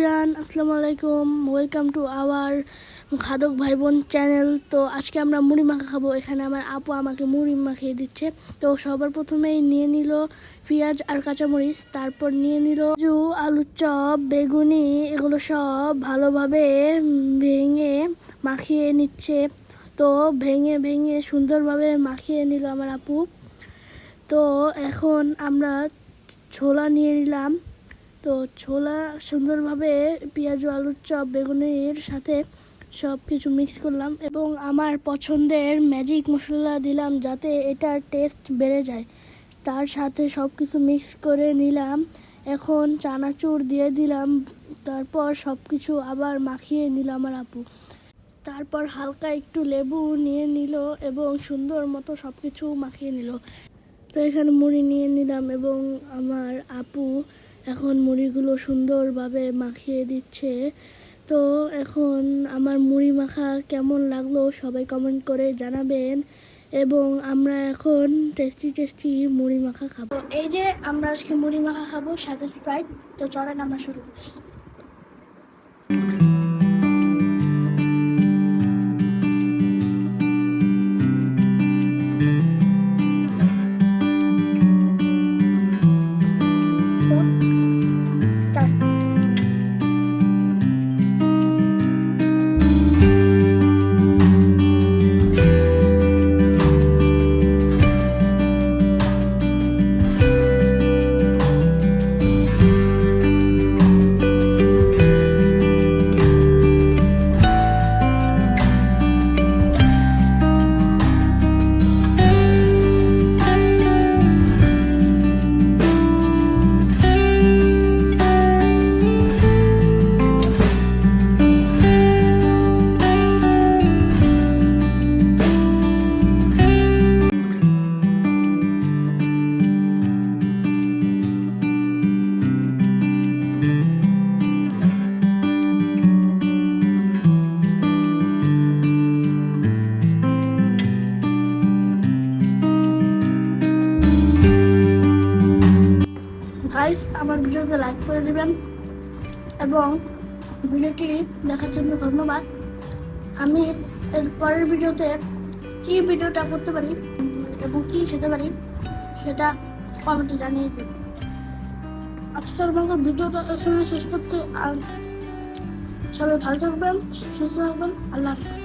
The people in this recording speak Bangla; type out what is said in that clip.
এভরিওয়ান, আসসালামু আলাইকুম। ওয়েলকাম টু আওয়ার খাদক ভাই বোন চ্যানেল। তো আজকে আমরা মুড়ি মাখা খাবো। এখানে আমার আপু আমাকে মুড়ি মাখিয়ে দিচ্ছে। তো সবার প্রথমেই নিয়ে নিল পেঁয়াজ আর কাঁচামরিচ, তারপর নিয়ে নিল আলুর চপ, বেগুনি, এগুলো সব ভালোভাবে ভেঙে মাখিয়ে নিচ্ছে। তো ভেঙে ভেঙে সুন্দরভাবে মাখিয়ে নিল আমার আপু। তো এখন আমরা ছোলা নিয়ে নিলাম। তো ছোলা সুন্দরভাবে পেঁয়াজ আলুর চপ বেগুনির সাথে সব কিছু মিক্স করলাম এবং আমার পছন্দের ম্যাজিক মশলা দিলাম যাতে এটার টেস্ট বেড়ে যায়। তার সাথে সব কিছু মিক্স করে নিলাম। এখন চানাচুর দিয়ে দিলাম। তারপর সব কিছু আবার মাখিয়ে নিল আমার আপু। তারপর হালকা একটু লেবু নিয়ে নিল এবং সুন্দর মতো সব কিছু মাখিয়ে নিল। তো এখানে মুড়ি নিয়ে নিলাম এবং আমার আপু এখন মুড়িগুলো সুন্দরভাবে মাখিয়ে দিচ্ছে। তো এখন আমার মুড়ি মাখা কেমন লাগলো সবাই কমেন্ট করে জানাবেন এবং আমরা এখন টেস্টি মুড়ি মাখা খাবো। এই যে আমরা আজকে মুড়ি মাখা খাবো সাথে স্প্রাইট। তো চলেন আমরা শুরু করি। গাইস, আমার ভিডিওতে লাইক করে দিবেন এবং ভিডিওটি দেখার জন্য ধন্যবাদ। আমি এর পরের ভিডিওতে কি ভিডিওটা করতে পারি এবং কি খেতে পারি সেটা কমেন্টে জানিয়ে দিন। আজকের মতো ভিডিওটা এখানে শেষ করতে, আর সবাই ভালো থাকবেন, সুস্থ থাকবেন। আল্লাহ হাফেজ।